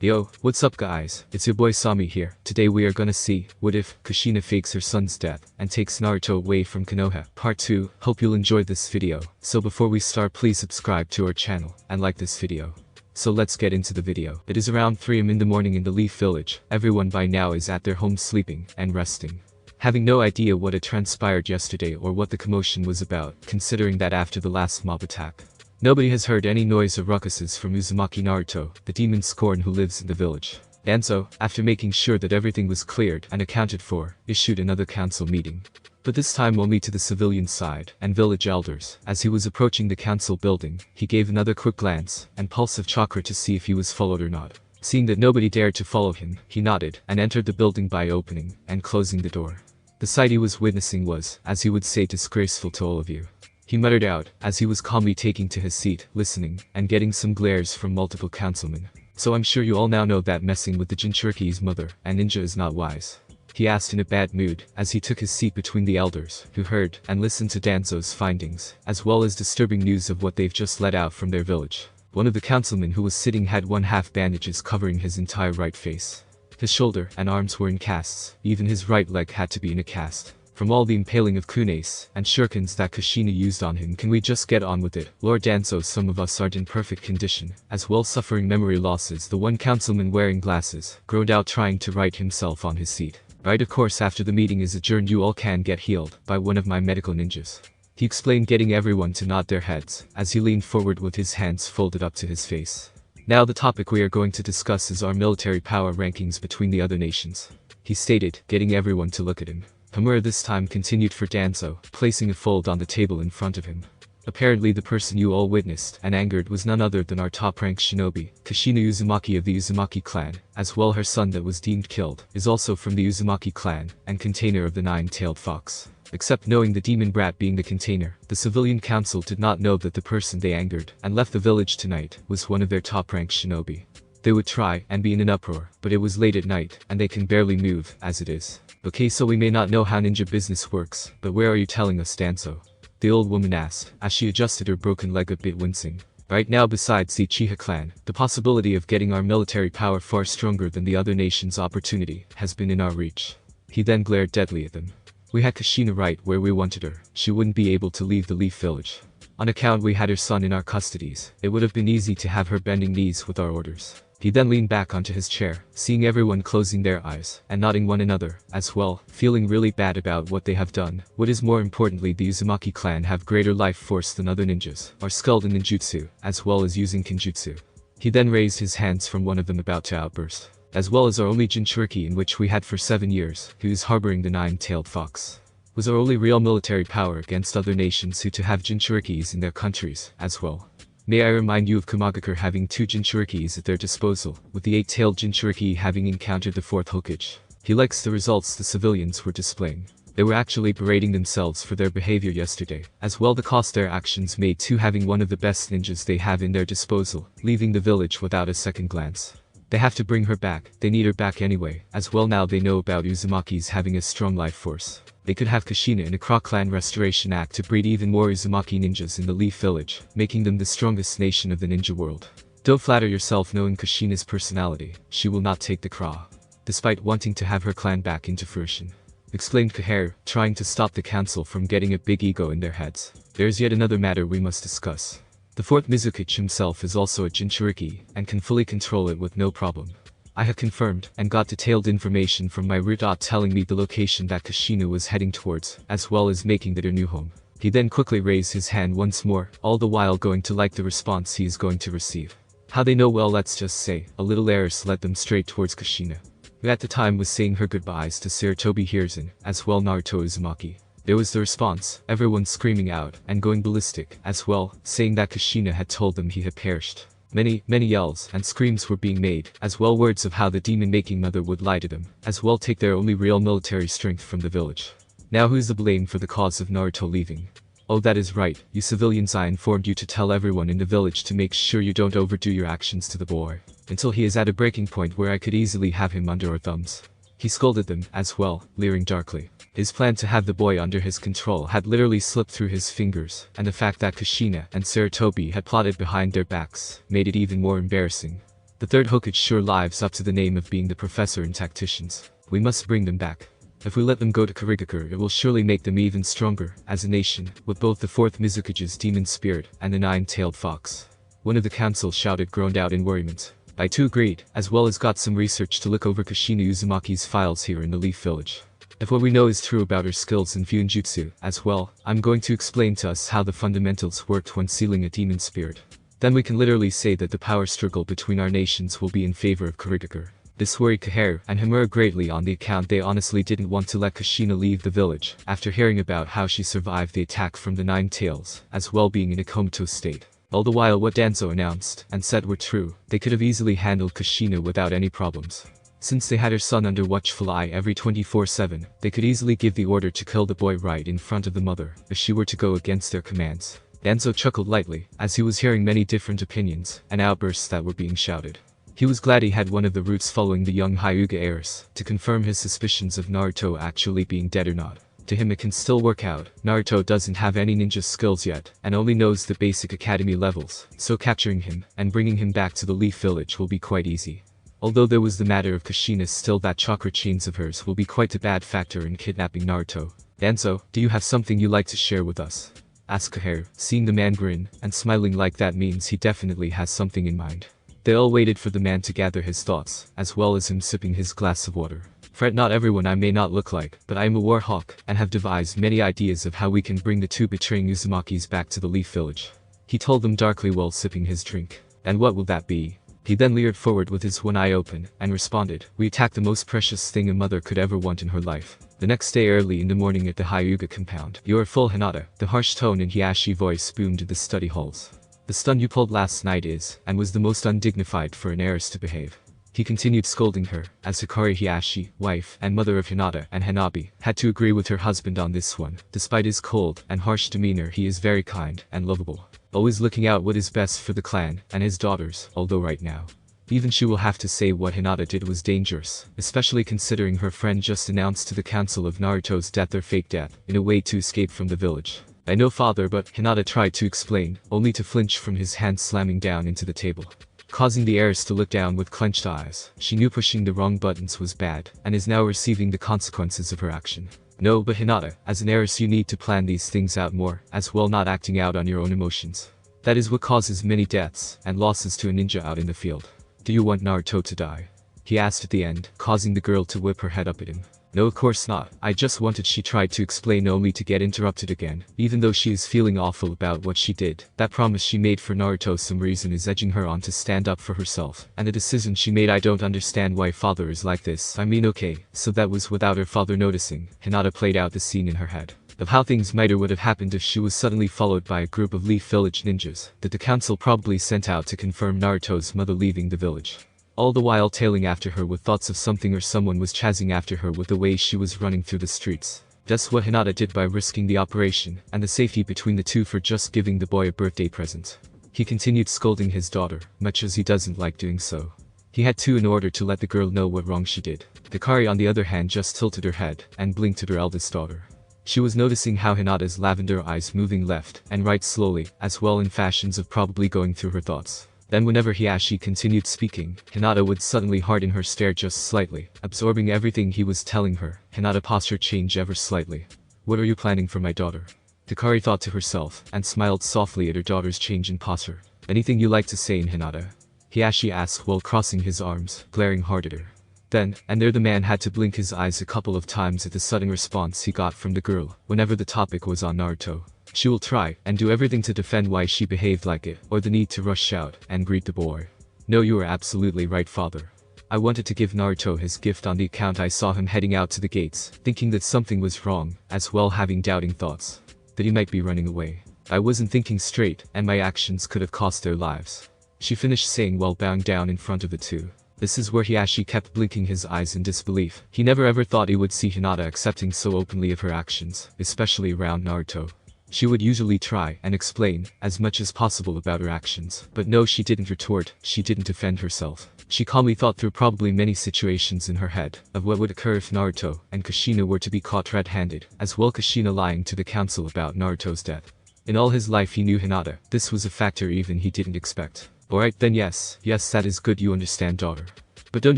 Yo, what's up guys, it's your boy Sami here. Today we are gonna see, what if Kushina fakes her son's death and takes Naruto away from Konoha. Part 2, hope you'll enjoy this video. So before we start, please subscribe to our channel and like this video. So let's get into the video. It is around 3 am in the morning in the Leaf Village. Everyone by now is at their home sleeping and resting. Having no idea what had transpired yesterday or what the commotion was about, considering that after the last mob attack, nobody has heard any noise or ruckuses from Uzumaki Naruto, the demon scorn who lives in the village. Danzo, after making sure that everything was cleared and accounted for, issued another council meeting. But this time only to the civilian side and village elders. As he was approaching the council building, he gave another quick glance and pulse of chakra to see if he was followed or not. Seeing that nobody dared to follow him, he nodded and entered the building by opening and closing the door. The sight he was witnessing was, as he would say, disgraceful to all of you. He muttered out, as he was calmly taking to his seat, listening, and getting some glares from multiple councilmen. So I'm sure you all now know that messing with the Jinchuriki's mother and ninja is not wise. He asked in a bad mood, as he took his seat between the elders, who heard and listened to Danzo's findings, as well as disturbing news of what they've just let out from their village. One of the councilmen who was sitting had one half bandages covering his entire right face. His shoulder and arms were in casts, even his right leg had to be in a cast. From all the impaling of kunes and shurikens that Kushina used on him, can we just get on with it? Lord Danzo, some of us aren't in perfect condition, as well suffering memory losses. The one councilman wearing glasses groaned out, trying to right himself on his seat. Right, of course, after the meeting is adjourned you all can get healed by one of my medical ninjas. He explained, getting everyone to nod their heads, as he leaned forward with his hands folded up to his face. Now the topic we are going to discuss is our military power rankings between the other nations. He stated, getting everyone to look at him. Hamura this time continued for Danzo, placing a fold on the table in front of him. Apparently the person you all witnessed and angered was none other than our top-ranked shinobi, Kushina Uzumaki of the Uzumaki clan, as well her son that was deemed killed, is also from the Uzumaki clan, and container of the nine-tailed fox. Except knowing the demon brat being the container, the civilian council did not know that the person they angered and left the village tonight was one of their top-ranked shinobi. They would try and be in an uproar, but it was late at night, and they can barely move, as it is. Okay, so we may not know how ninja business works, but where are you telling us, Danzo? The old woman asked, as she adjusted her broken leg a bit, wincing. Right now, besides the Uchiha clan, the possibility of getting our military power far stronger than the other nations' opportunity has been in our reach. He then glared deadly at them. We had Kushina right where we wanted her. She wouldn't be able to leave the Leaf Village. On account we had her son in our custodies, it would have been easy to have her bending knees with our orders. He then leaned back onto his chair, seeing everyone closing their eyes and nodding one another, as well, feeling really bad about what they have done. What is more importantly, the Uzumaki clan have greater life force than other ninjas, are skilled in ninjutsu, as well as using kinjutsu. He then raised his hands from one of them about to outburst. As well as our only Jinchuriki, in which we had for 7 years, who is harboring the nine-tailed fox. Was our only real military power against other nations who to have Jinchurikis in their countries, as well. May I remind you of Kumagakure having 2 Jinchurikis at their disposal, with the 8-tailed Jinchuriki having encountered the 4th Hokage. He likes the results the civilians were displaying. They were actually berating themselves for their behavior yesterday, as well the cost their actions made to having one of the best ninjas they have in their disposal, leaving the village without a second glance. They have to bring her back, they need her back anyway, as well now they know about Uzumaki's having a strong life force. They could have Kushina in a Croc Clan Restoration Act to breed even more Uzumaki ninjas in the Leaf Village, making them the strongest nation of the ninja world. Don't flatter yourself knowing Kushina's personality, she will not take the craw. Despite wanting to have her clan back into fruition. Explained Kaher, trying to stop the council from getting a big ego in their heads. There's yet another matter we must discuss. The 4th Mizukichi himself is also a Jinchuriki, and can fully control it with no problem. I have confirmed and got detailed information from my route telling me the location that Kushina was heading towards, as well as making that her new home. He then quickly raised his hand once more, all the while going to like the response he is going to receive. How they know? Well, let's just say, a little Eris led them straight towards Kushina, who at the time was saying her goodbyes to Sarutobi Hiruzen, as well Naruto Uzumaki. There was the response, everyone screaming out and going ballistic, as well, saying that Kushina had told them he had perished. Many yells and screams were being made, as well words of how the demon-making mother would lie to them, as well take their only real military strength from the village. Now who's the blame for the cause of Naruto leaving? Oh, that is right, you civilians, I informed you to tell everyone in the village to make sure you don't overdo your actions to the boy, until he is at a breaking point where I could easily have him under our thumbs. He scolded them, as well, leering darkly. His plan to have the boy under his control had literally slipped through his fingers, and the fact that Kushina and Sarutobi had plotted behind their backs made it even more embarrassing. The third Hokage sure lives up to the name of being the professor in tacticians. We must bring them back. If we let them go to Kurigakure, it will surely make them even stronger as a nation, with both the fourth Mizukage's demon spirit and the nine-tailed fox. One of the council shouted, groaned out in worriment. I too agreed, as well as got some research to look over Kushina Uzumaki's files here in the Leaf Village. If what we know is true about her skills in Fuinjutsu as well, I'm going to explain to us how the fundamentals worked when sealing a demon spirit. Then we can literally say that the power struggle between our nations will be in favor of Kurigakure. This worried Kaheru and Himura greatly on the account they honestly didn't want to let Kushina leave the village after hearing about how she survived the attack from the Nine Tails, as well being in a comatose state. All the while what Danzo announced and said were true, they could have easily handled Kushina without any problems. Since they had her son under watchful eye every 24/7, they could easily give the order to kill the boy right in front of the mother if she were to go against their commands. Danzo chuckled lightly as he was hearing many different opinions and outbursts that were being shouted. He was glad he had one of the roots following the young Hyuga heiress to confirm his suspicions of Naruto actually being dead or not. To him it can still work out. Naruto doesn't have any ninja skills yet and only knows the basic academy levels, so capturing him and bringing him back to the Leaf Village will be quite easy. Although there was the matter of Kushina, still that chakra chains of hers will be quite a bad factor in kidnapping Naruto. Danzo, do you have something you like to share with us? Asked Kaheru, seeing the man grin and smiling like that means he definitely has something in mind. They all waited for the man to gather his thoughts, as well as him sipping his glass of water. Fret not everyone, I may not look like, but I am a war hawk and have devised many ideas of how we can bring the two betraying Uzumakis back to the Leaf Village. He told them darkly while sipping his drink. And what will that be? He then leered forward with his one eye open and responded, we attacked the most precious thing a mother could ever want in her life. The next day early in the morning at the Hyuga compound. You are full, Hinata. The harsh tone in Hiashi's voice boomed in the study halls. The stunt you pulled last night is, and was the most undignified for an heiress to behave. He continued scolding her, as Hikari Hiashi, wife and mother of Hinata and Hanabi, had to agree with her husband on this one. Despite his cold and harsh demeanor, he is very kind and lovable, always looking out what is best for the clan and his daughters, although right now, even she will have to say what Hinata did was dangerous, especially considering her friend just announced to the council of Naruto's death or fake death, in a way to escape from the village. I know, father, but Hinata tried to explain, only to flinch from his hand slamming down into the table, causing the heiress to look down with clenched eyes. She knew pushing the wrong buttons was bad, and is now receiving the consequences of her action. No, but Hinata, as an heiress you need to plan these things out more, as well, not acting out on your own emotions. That is what causes many deaths and losses to a ninja out in the field. Do you want Naruto to die? He asked at the end, causing the girl to whip her head up at him. No, of course not. I just wanted, she tried to explain only to get interrupted again. Even though she is feeling awful about what she did, that promise she made for Naruto some reason is edging her on to stand up for herself. And the decision she made, I don't understand why father is like this. I mean, okay, so that was without her father noticing. Hinata played out the scene in her head of how things might or would have happened if she was suddenly followed by a group of Leaf Village ninjas that the council probably sent out to confirm Naruto's mother leaving the village. All the while tailing after her with thoughts of something or someone was chasing after her with the way she was running through the streets. That's what Hinata did by risking the operation and the safety between the two for just giving the boy a birthday present. He continued scolding his daughter, much as he doesn't like doing so. He had to in order to let the girl know what wrong she did. Hikari on the other hand just tilted her head and blinked at her eldest daughter. She was noticing how Hinata's lavender eyes moving left and right slowly, as well in fashions of probably going through her thoughts. Then whenever Hiashi continued speaking, Hinata would suddenly harden her stare just slightly, absorbing everything he was telling her. Hinata posture change ever slightly. What are you planning for my daughter? Hikari thought to herself, and smiled softly at her daughter's change in posture. Anything you like to say in Hinata? Hiashi asked while crossing his arms, glaring hard at her. Then, and there the man had to blink his eyes a couple of times at the sudden response he got from the girl, whenever the topic was on Naruto. She will try and do everything to defend why she behaved like it, or the need to rush out and greet the boy. No, you are absolutely right, father. I wanted to give Naruto his gift on the account I saw him heading out to the gates, thinking that something was wrong, as well having doubting thoughts. That he might be running away. I wasn't thinking straight, and my actions could have cost their lives. She finished saying while bowing down in front of the two. This is where Hiashi kept blinking his eyes in disbelief. He never ever thought he would see Hinata accepting so openly of her actions, especially around Naruto. She would usually try and explain as much as possible about her actions, but no, she didn't retort, she didn't defend herself. She calmly thought through probably many situations in her head of what would occur if Naruto and Kushina were to be caught red-handed, as well Kushina lying to the council about Naruto's death. In all his life he knew Hinata, this was a factor even he didn't expect. Alright then, yes, that is good, you understand, daughter. But don't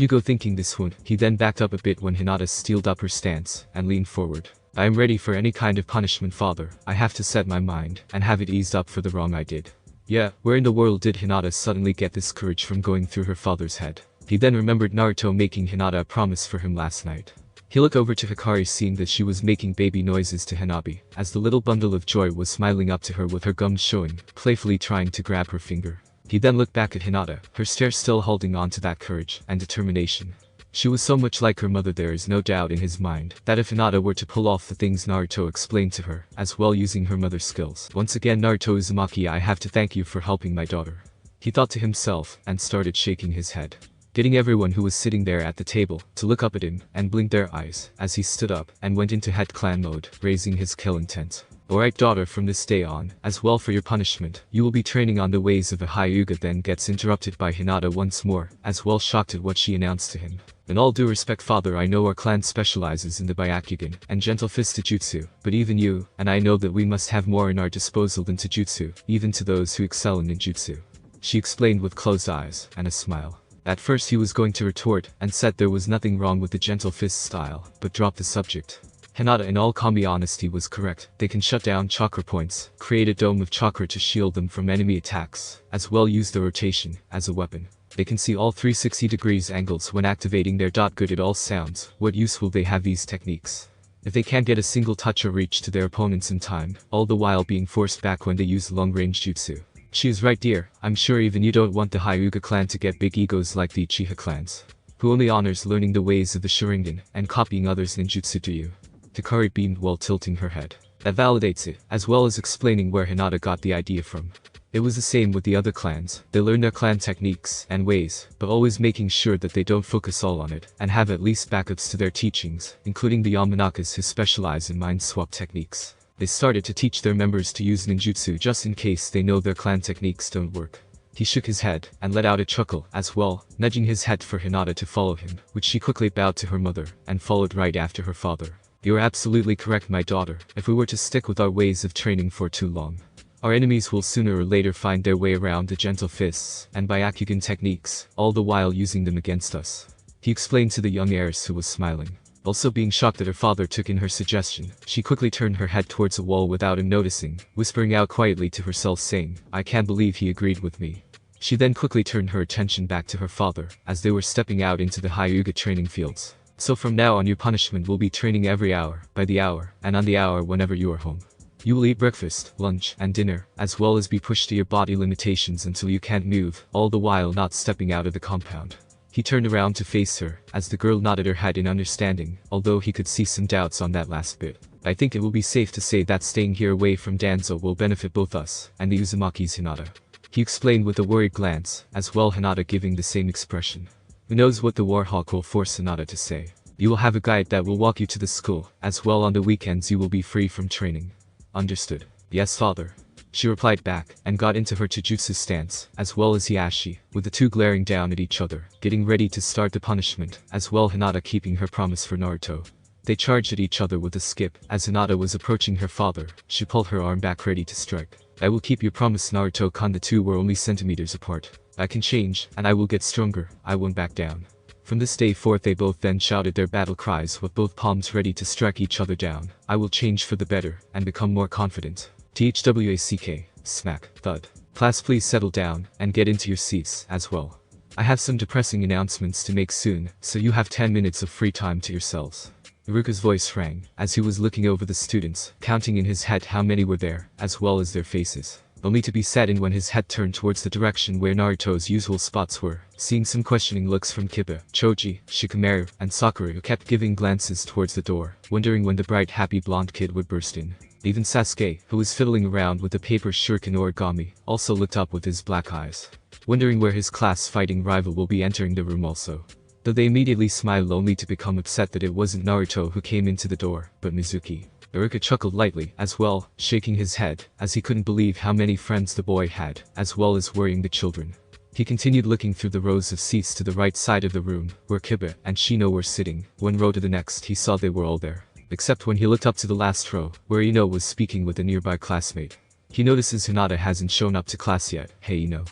you go thinking this wound. He then backed up a bit when Hinata steeled up her stance and leaned forward. I am ready for any kind of punishment, father. I have to set my mind and have it eased up for the wrong I did. Yeah, where in the world did Hinata suddenly get this courage from going through her father's head? He then remembered Naruto making Hinata a promise for him last night. He looked over to Hikari, seeing that she was making baby noises to Hanabi, as the little bundle of joy was smiling up to her with her gums showing, playfully trying to grab her finger. He then looked back at Hinata, her stare still holding on to that courage and determination. She was so much like her mother. There is no doubt in his mind that if Hinata were to pull off the things Naruto explained to her, as well using her mother's skills. Once again, Naruto Uzumaki, I have to thank you for helping my daughter. He thought to himself and started shaking his head, getting everyone who was sitting there at the table to look up at him and blink their eyes as he stood up and went into head clan mode, raising his kill intent. Alright daughter, from this day on, as well for your punishment, you will be training on the ways of a Hyuga. Then gets interrupted by Hinata once more, as well shocked at what she announced to him. In all due respect, father, I know our clan specializes in the Byakugan and gentle fist jutsu, but even you and I know that we must have more in our disposal than Taijutsu, even to those who excel in ninjutsu. She explained with closed eyes and a smile. At first he was going to retort and said there was nothing wrong with the gentle fist style, but dropped the subject. Hinata, in all calm honesty, was correct. They can shut down chakra points, create a dome of chakra to shield them from enemy attacks, as well use the rotation as a weapon. They can see all 360 degrees angles when activating their dot. Good, it all sounds. What use will they have these techniques if they can't get a single touch or reach to their opponents in time, all the while being forced back when they use long-range jutsu? She is right, dear. I'm sure even you don't want the Hyuga clan to get big egos like the Uchiha clans, who only honors learning the ways of the Sharingan and copying others' ninjutsu, do you? Hikari beamed while tilting her head. That validates it, as well as explaining where Hinata got the idea from. It was the same with the other clans. They learn their clan techniques and ways, but always making sure that they don't focus all on it, and have at least backups to their teachings, including the Yamanakas who specialize in mind swap techniques. They started to teach their members to use ninjutsu just in case they know their clan techniques don't work. He shook his head and let out a chuckle as well, nudging his head for Hinata to follow him, which she quickly bowed to her mother and followed right after her father. You are absolutely correct, my daughter. If we were to stick with our ways of training for too long, our enemies will sooner or later find their way around the gentle fists and Byakugan techniques, all the while using them against us. He explained to the young heiress, who was smiling. Also being shocked that her father took in her suggestion, she quickly turned her head towards a wall without him noticing, whispering out quietly to herself saying, I can't believe he agreed with me. She then quickly turned her attention back to her father, as they were stepping out into the Hyuga training fields. So from now on your punishment will be training every hour, by the hour, and on the hour whenever you are home. You will eat breakfast, lunch, and dinner, as well as be pushed to your body limitations until you can't move, all the while not stepping out of the compound. He turned around to face her, as the girl nodded her head in understanding, although he could see some doubts on that last bit. I think it will be safe to say that staying here away from Danzo will benefit both us and the Uzumaki's, Hinata. He explained with a worried glance, as well Hinata giving the same expression. Who knows what the Warhawk will force Hinata to say. You will have a guide that will walk you to the school, as well on the weekends you will be free from training. Understood. Yes, father. She replied back, and got into her Taijutsu stance, as well as Hiashi, with the two glaring down at each other, getting ready to start the punishment, as well Hinata keeping her promise for Naruto. They charged at each other with a skip. As Hinata was approaching her father, she pulled her arm back ready to strike. I will keep your promise, Naruto-kun. The two were only centimeters apart. I can change, and I will get stronger. I won't back down. From this day forth they both then shouted their battle cries with both palms ready to strike each other down. I will change for the better, and become more confident. THWACK. Smack. Thud. Class, please settle down, and get into your seats, as well. I have some depressing announcements to make soon, so you have 10 minutes of free time to yourselves. Iruka's voice rang, as he was looking over the students, counting in his head how many were there, as well as their faces. Only to be saddened when his head turned towards the direction where Naruto's usual spots were, seeing some questioning looks from Kiba, Choji, Shikamaru, and Sakura, who kept giving glances towards the door, wondering when the bright happy blonde kid would burst in. Even Sasuke, who was fiddling around with the paper shuriken origami, also looked up with his black eyes, wondering where his class fighting rival will be entering the room also. Though they immediately smiled only to become upset that it wasn't Naruto who came into the door, but Mizuki. Iruka chuckled lightly, as well, shaking his head, as he couldn't believe how many friends the boy had, as well as worrying the children. He continued looking through the rows of seats to the right side of the room, where Kiba and Shino were sitting. One row to the next he saw they were all there. Except when he looked up to the last row, where Ino was speaking with a nearby classmate. He notices Hinata hasn't shown up to class yet. Hey Ino.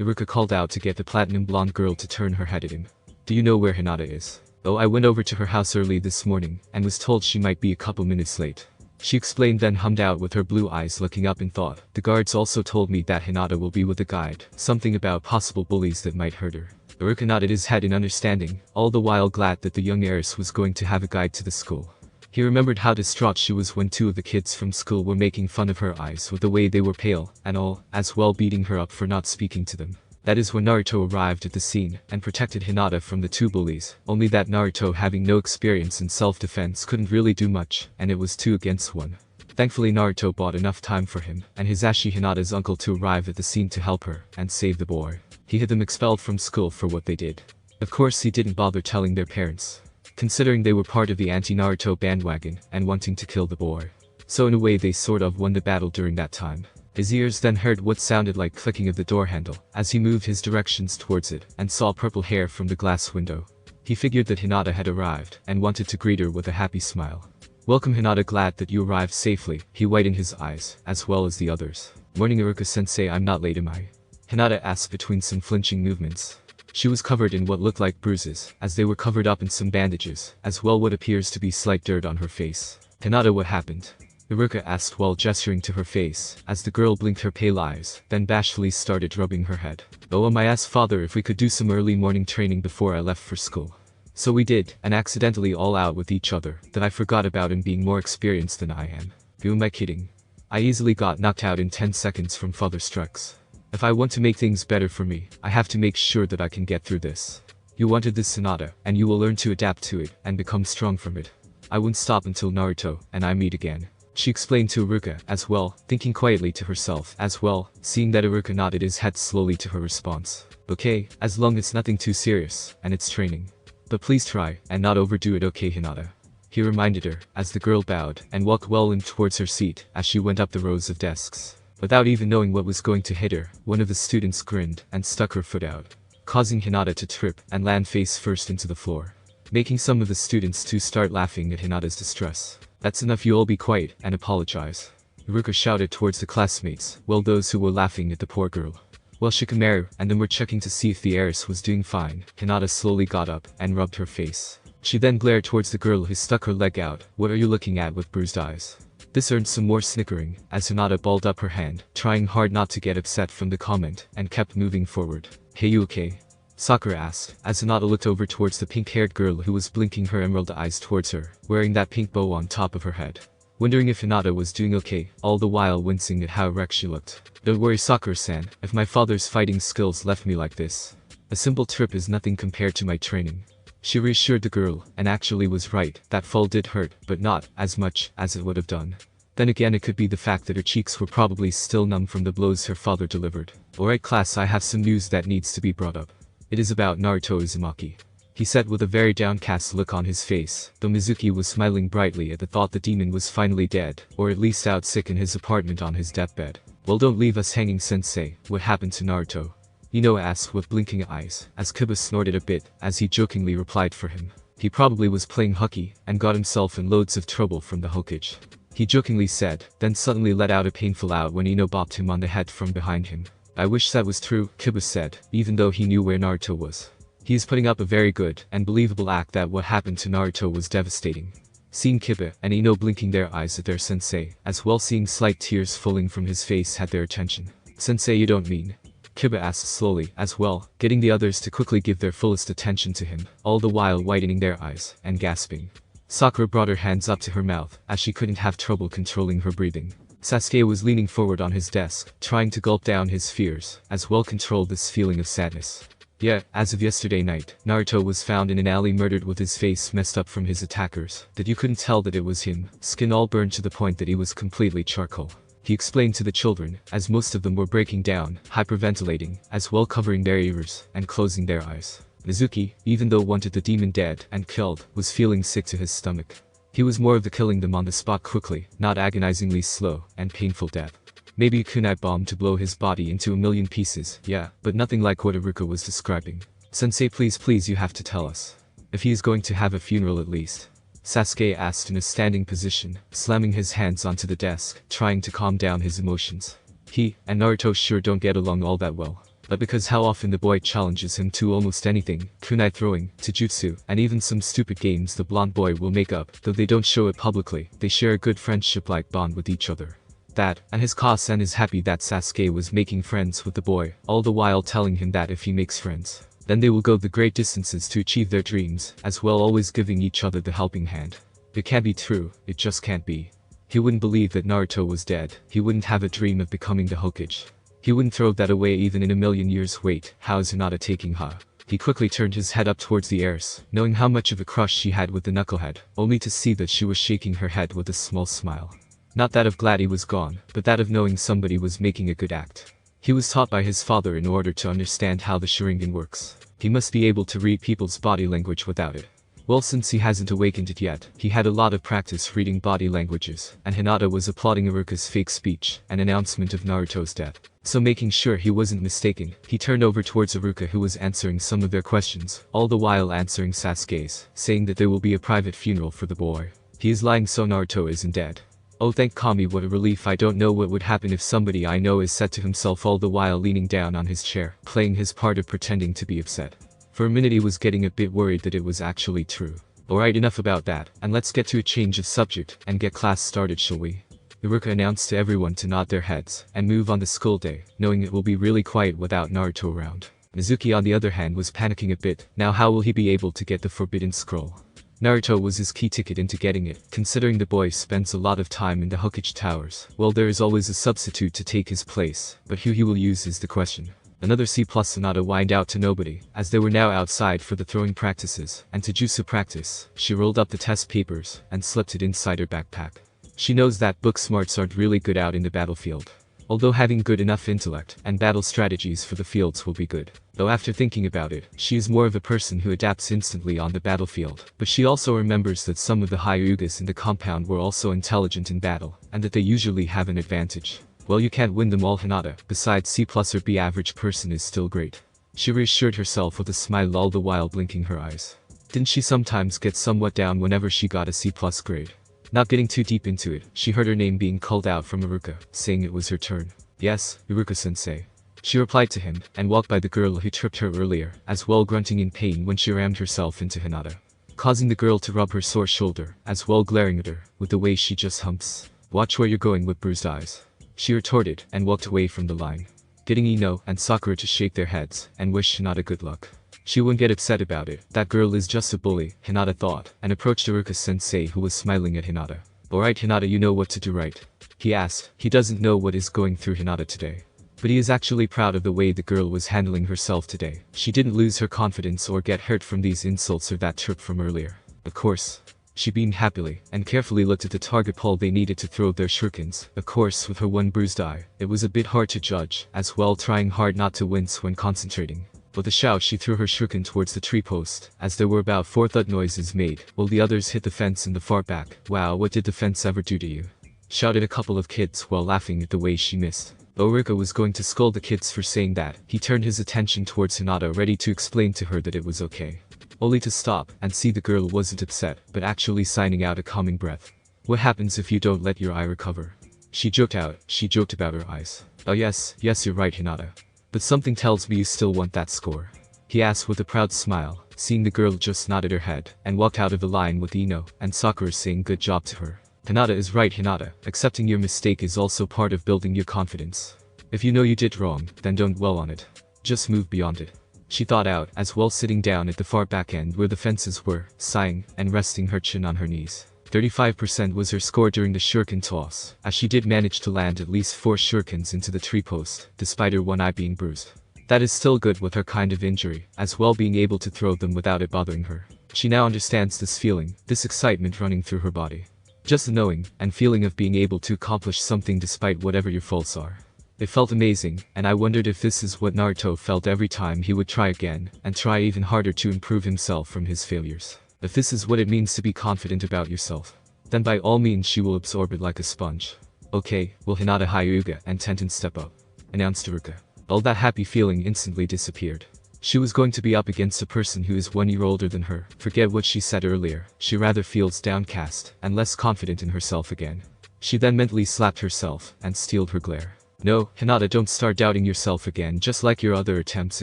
Iruka called out to get the platinum blonde girl to turn her head at him. Do you know where Hinata is? Oh, I went over to her house early this morning, and was told she might be a couple minutes late. She explained, then hummed out with her blue eyes looking up in thought. The guards also told me that Hinata will be with a guide, something about possible bullies that might hurt her. Iruka nodded his head in understanding, all the while glad that the young heiress was going to have a guide to the school. He remembered how distraught she was when two of the kids from school were making fun of her eyes with the way they were pale, and all, as well beating her up for not speaking to them. That is when Naruto arrived at the scene, and protected Hinata from the two bullies, only that Naruto, having no experience in self-defense, couldn't really do much, and it was 2 against 1. Thankfully Naruto bought enough time for him, and Hisashi Hinata's uncle to arrive at the scene to help her, and save the boy. He had them expelled from school for what they did. Of course he didn't bother telling their parents, considering they were part of the anti-Naruto bandwagon, and wanting to kill the boy. So in a way they sort of won the battle during that time. His ears then heard what sounded like clicking of the door handle, as he moved his directions towards it, and saw purple hair from the glass window. He figured that Hinata had arrived, and wanted to greet her with a happy smile. Welcome Hinata, glad that you arrived safely, he widened his eyes, as well as the others. Morning Iruka-sensei, I'm not late am I? Hinata asked between some flinching movements. She was covered in what looked like bruises, as they were covered up in some bandages, as well what appears to be slight dirt on her face. Hinata, what happened? Iruka asked while gesturing to her face, as the girl blinked her pale eyes, then bashfully started rubbing her head. Oh, I asked father if we could do some early morning training before I left for school. So we did, and accidentally all out with each other, that I forgot about him being more experienced than I am. Who am I kidding? I easily got knocked out in 10 seconds from father strikes. If I want to make things better for me, I have to make sure that I can get through this. You wanted this Hinata, and you will learn to adapt to it, and become strong from it. I won't stop until Naruto and I meet again. She explained to Iruka, as well, thinking quietly to herself, as well, seeing that Iruka nodded his head slowly to her response. Okay, as long as nothing too serious, and it's training. But please try, and not overdo it, okay Hinata? He reminded her, as the girl bowed, and walked well in towards her seat, as she went up the rows of desks. Without even knowing what was going to hit her, one of the students grinned, and stuck her foot out, causing Hinata to trip, and land face first into the floor, making some of the students to start laughing at Hinata's distress. That's enough, you all be quiet, and apologize. Iruka shouted towards the classmates, while those who were laughing at the poor girl. While Shikamaru and them were checking to see if the heiress was doing fine, Hinata slowly got up, and rubbed her face. She then glared towards the girl who stuck her leg out. What are you looking at with bruised eyes? This earned some more snickering, as Hinata balled up her hand, trying hard not to get upset from the comment, and kept moving forward. Hey, you okay? Sakura asked, as Hinata looked over towards the pink-haired girl who was blinking her emerald eyes towards her, wearing that pink bow on top of her head. Wondering if Hinata was doing okay, all the while wincing at how wrecked she looked. Don't worry Sakura-san, if my father's fighting skills left me like this, a simple trip is nothing compared to my training. She reassured the girl, and actually was right, that fall did hurt, but not as much as it would have done. Then again, it could be the fact that her cheeks were probably still numb from the blows her father delivered. Alright class, I have some news that needs to be brought up. It is about Naruto Uzumaki. He said with a very downcast look on his face, though Mizuki was smiling brightly at the thought the demon was finally dead, or at least out sick in his apartment on his deathbed. Well, don't leave us hanging sensei, what happened to Naruto? Ino asked with blinking eyes, as Kiba snorted a bit, as he jokingly replied for him. He probably was playing hockey, and got himself in loads of trouble from the Hokage. He jokingly said, then suddenly let out a painful out when Ino bopped him on the head from behind him. I wish that was true, Kiba said, even though he knew where Naruto was. He is putting up a very good and believable act that what happened to Naruto was devastating. Seeing Kiba and Ino blinking their eyes at their sensei, as well seeing slight tears falling from his face had their attention. Sensei, you don't mean? Kiba asked slowly, as well, getting the others to quickly give their fullest attention to him, all the while widening their eyes, and gasping. Sakura brought her hands up to her mouth, as she couldn't have trouble controlling her breathing. Sasuke was leaning forward on his desk, trying to gulp down his fears, as well control this feeling of sadness. Yeah, as of yesterday night, Naruto was found in an alley murdered with his face messed up from his attackers, that you couldn't tell that it was him, skin all burned to the point that he was completely charcoal. He explained to the children, as most of them were breaking down, hyperventilating, as well covering their ears, and closing their eyes. Mizuki, even though wanted the demon dead and killed, was feeling sick to his stomach. He was more of the killing them on the spot quickly, not agonizingly slow, and painful death. Maybe a kunai bomb to blow his body into a million pieces, yeah, but nothing like what Iruka was describing. Sensei, please you have to tell us. If he is going to have a funeral at least. Sasuke asked in a standing position, slamming his hands onto the desk, trying to calm down his emotions. He and Naruto sure don't get along all that well. but because how often the boy challenges him to almost anything, kunai throwing, taijutsu, and even some stupid games the blonde boy will make up, though they don't show it publicly, they share a good friendship-like bond with each other. That, and his Kasa-san is happy that Sasuke was making friends with the boy, all the while telling him that if he makes friends, then they will go the great distances to achieve their dreams, as well always giving each other the helping hand. It can't be true, it just can't be. He wouldn't believe that Naruto was dead, he wouldn't have a dream of becoming the Hokage. He wouldn't throw that away even in a million years. Wait, how is Hinata taking her? He quickly turned his head up towards the heiress, knowing how much of a crush she had with the knucklehead, only to see that she was shaking her head with a small smile. Not that of glad he was gone, but that of knowing somebody was making a good act. He was taught by his father in order to understand how the Sharingan works. He must be able to read people's body language without it. Well, since he hasn't awakened it yet, he had a lot of practice reading body languages, and Hinata was applauding Iruka's fake speech, an announcement of Naruto's death. So making sure he wasn't mistaken, he turned over towards Iruka who was answering some of their questions, all the while answering Sasuke's, saying that there will be a private funeral for the boy. He is lying so Naruto isn't dead. Oh thank Kami, what a relief. I don't know what would happen if somebody I know is said to himself all the while leaning down on his chair, playing his part of pretending to be upset. For a minute he was getting a bit worried that it was actually true. Alright, enough about that, and let's get to a change of subject, and get class started, shall we? Iruka announced to everyone to nod their heads, and move on the school day, knowing it will be really quiet without Naruto around. Mizuki on the other hand was panicking a bit. Now how will he be able to get the forbidden scroll? Naruto was his key ticket into getting it. Considering the boy spends a lot of time in the Hokage towers, well, there is always a substitute to take his place, but who he will use is the question. Another C+ Hinata whined out to nobody, as they were now outside for the throwing practices, and taijutsu practice. She rolled up the test papers, and slipped it inside her backpack. She knows that book smarts aren't really good out in the battlefield. Although having good enough intellect, and battle strategies for the fields will be good. Though after thinking about it, she is more of a person who adapts instantly on the battlefield. But she also remembers that some of the Hyugas in the compound were also intelligent in battle, and that they usually have an advantage. Well, you can't win them all, Hinata. Besides, C+ or B average person is still great. She reassured herself with a smile all the while blinking her eyes. Didn't she sometimes get somewhat down whenever she got a C+ grade? Not getting too deep into it, she heard her name being called out from Iruka, saying it was her turn. Yes, Iruka-sensei. She replied to him, and walked by the girl who tripped her earlier, as well grunting in pain when she rammed herself into Hinata, causing the girl to rub her sore shoulder, as well glaring at her, with the way she just humps. Watch where you're going with bruised eyes. She retorted, and walked away from the line, getting Ino and Sakura to shake their heads, and wish Hinata good luck. She wouldn't get upset about it. That girl is just a bully, Hinata thought, and approached Iruka-sensei who was smiling at Hinata. Alright Hinata, you know what to do, right? He asked. He doesn't know what is going through Hinata today, but he is actually proud of the way the girl was handling herself today. She didn't lose her confidence or get hurt from these insults or that trip from earlier. Of course. She beamed happily, and carefully looked at the target pole they needed to throw their shurikens. Of course, with her one bruised eye, it was a bit hard to judge, as well trying hard not to wince when concentrating. With a shout she threw her shuriken towards the tree post, as there were about 4 thud noises made, while the others hit the fence in the far back. Wow, what did the fence ever do to you? Shouted a couple of kids while laughing at the way she missed. Though Iruka was going to scold the kids for saying that, he turned his attention towards Hinata, ready to explain to her that it was okay. Only to stop, and see the girl wasn't upset, but actually signing out a calming breath. What happens if you don't let your eye recover? She joked about her eyes. Oh yes, you're right Hinata. But something tells me you still want that score. He asked with a proud smile, seeing the girl just nodded her head, and walked out of the line with Ino and Sakura saying good job to her. Hinata is right Hinata, accepting your mistake is also part of building your confidence. If you know you did wrong, then don't dwell on it. Just move beyond it. She thought out, as well sitting down at the far back end where the fences were, sighing, and resting her chin on her knees. 35% was her score during the shuriken toss, as she did manage to land at least 4 shurikens into the tree post, despite her one eye being bruised. That is still good with her kind of injury, as well being able to throw them without it bothering her. She now understands this feeling, this excitement running through her body. Just the knowing, and feeling of being able to accomplish something despite whatever your faults are. It felt amazing, and I wondered if this is what Naruto felt every time he would try again, and try even harder to improve himself from his failures. If this is what it means to be confident about yourself, then by all means she will absorb it like a sponge. Okay, will Hinata Hyuga and Tenten step up? Announced Iruka. All that happy feeling instantly disappeared. She was going to be up against a person who is 1 year older than her. Forget what she said earlier, she rather feels downcast, and less confident in herself again. She then mentally slapped herself, and steeled her glare. No, Hinata, don't start doubting yourself again, just like your other attempts.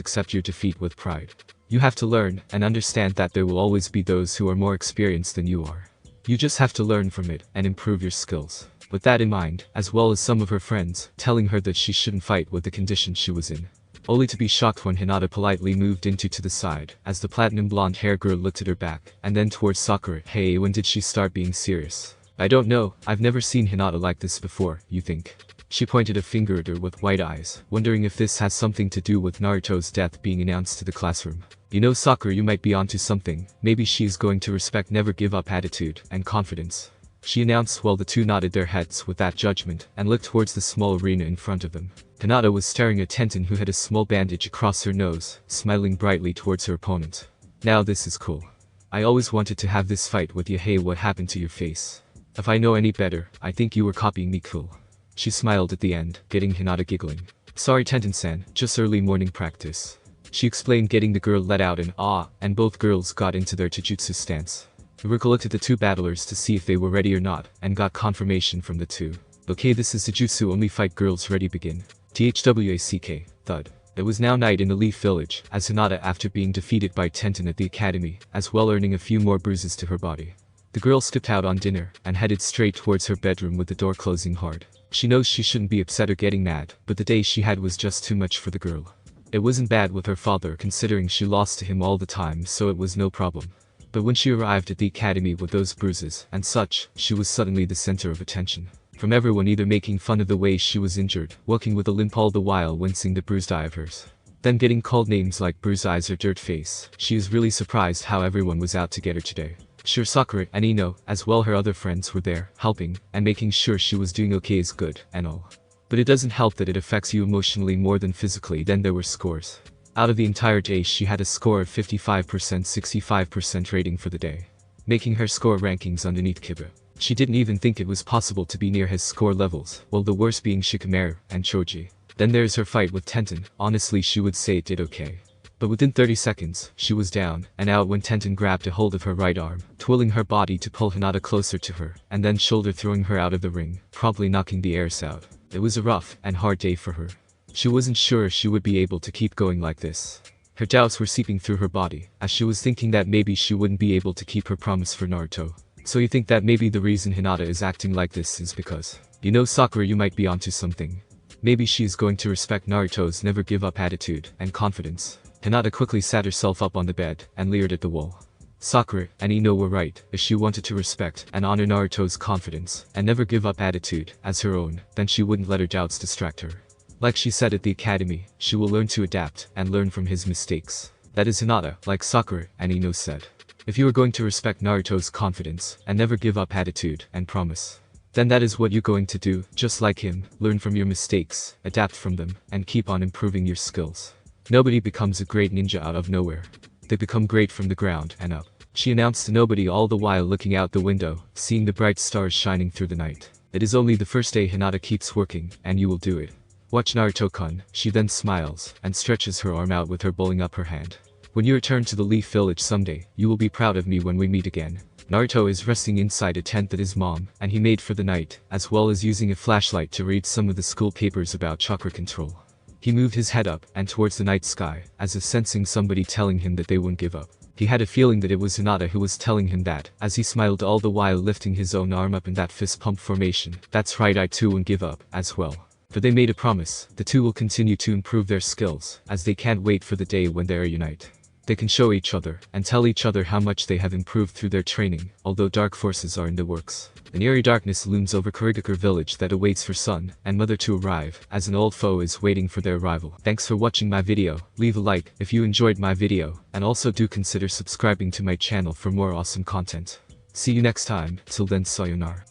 Accept your defeat with pride. You have to learn and understand that there will always be those who are more experienced than you are. You just have to learn from it and improve your skills. With that in mind, as well as some of her friends, telling her that she shouldn't fight with the condition she was in. Only to be shocked when Hinata politely moved into to the side, as the platinum blonde hair girl looked at her back, and then towards Sakura. Hey, when did she start being serious? I don't know, I've never seen Hinata like this before, you think? She pointed a finger at her with wide eyes, wondering if this has something to do with Naruto's death being announced to the classroom. You know, Sakura, you might be onto something. Maybe she's going to respect never give up attitude and confidence. She announced while the two nodded their heads with that judgment and looked towards the small arena in front of them. Hinata was staring at Tenten, who had a small bandage across her nose, smiling brightly towards her opponent. Now this is cool. I always wanted to have this fight with you. Hey, what happened to your face? If I know any better, I think you were copying me. Cool. She smiled at the end, getting Hinata giggling. Sorry Tenten-san, just early morning practice. She explained, getting the girl let out in awe, and both girls got into their taijutsu stance. Iruka looked at the two battlers to see if they were ready or not, and got confirmation from the two. Okay, this is taijutsu only, fight girls, ready, begin. THWACK, thud. It was now night in the Leaf Village, as Hinata, after being defeated by Tenten at the academy, as well earning a few more bruises to her body. The girl stepped out on dinner, and headed straight towards her bedroom with the door closing hard. She knows she shouldn't be upset or getting mad, but the day she had was just too much for the girl. It wasn't bad with her father, considering she lost to him all the time, so it was no problem. But when she arrived at the academy with those bruises and such, she was suddenly the center of attention. From everyone, either making fun of the way she was injured, walking with a limp all the while wincing the bruised eye of hers. Then getting called names like bruised eyes or dirt face. She was really surprised how everyone was out to get her today. Sure, Sakura and Ino, as well her other friends, were there, helping, and making sure she was doing okay is good, and all. But it doesn't help that it affects you emotionally more than physically. Then there were scores. Out of the entire day, she had a score of 55%, 65% rating for the day, making her score rankings underneath Kiba. She didn't even think it was possible to be near his score levels, well, the worst being Shikamaru and Choji. Then there's her fight with Tenten. Honestly, she would say it did okay. But within 30 seconds, she was down and out when Tenten grabbed a hold of her right arm, twirling her body to pull Hinata closer to her, and then shoulder throwing her out of the ring, probably knocking the airs out. It was a rough and hard day for her. She wasn't sure she would be able to keep going like this. Her doubts were seeping through her body, as she was thinking that maybe she wouldn't be able to keep her promise for Naruto. So you think that maybe the reason Hinata is acting like this is because, you know, Sakura, you might be onto something. Maybe she's going to respect Naruto's never give up attitude and confidence. Hinata quickly sat herself up on the bed and leered at the wall. Sakura and Ino were right. If she wanted to respect and honor Naruto's confidence and never give up attitude as her own, then she wouldn't let her doubts distract her. Like she said at the academy, she will learn to adapt and learn from his mistakes. That is Hinata, like Sakura and Ino said. If you are going to respect Naruto's confidence and never give up attitude and promise, then that is what you're going to do, just like him. Learn from your mistakes, adapt from them, and keep on improving your skills. Nobody becomes a great ninja out of nowhere. They become great from the ground and up. She announced to nobody, all the while looking out the window, seeing the bright stars shining through the night. It is only the first day. Hinata keeps working, and you will do it. Watch Naruto-kun. She then smiles and stretches her arm out with her bowling up her hand. When you return to the Leaf Village someday, you will be proud of me when we meet again. Naruto is resting inside a tent that his mom and he made for the night, as well as using a flashlight to read some of the school papers about chakra control. He moved his head up and towards the night sky, as if sensing somebody telling him that they wouldn't give up. He had a feeling that it was Hinata who was telling him that, as he smiled all the while lifting his own arm up in that fist pump formation. That's right, I too won't give up, as well. For they made a promise. The two will continue to improve their skills, as they can't wait for the day when they reunite. They can show each other and tell each other how much they have improved through their training, although dark forces are in the works. An eerie darkness looms over Kurigakure village that awaits for son and mother to arrive, as an old foe is waiting for their arrival. Thanks for watching my video. Leave a like if you enjoyed my video, and also do consider subscribing to my channel for more awesome content. See you next time. Till then, sayonara.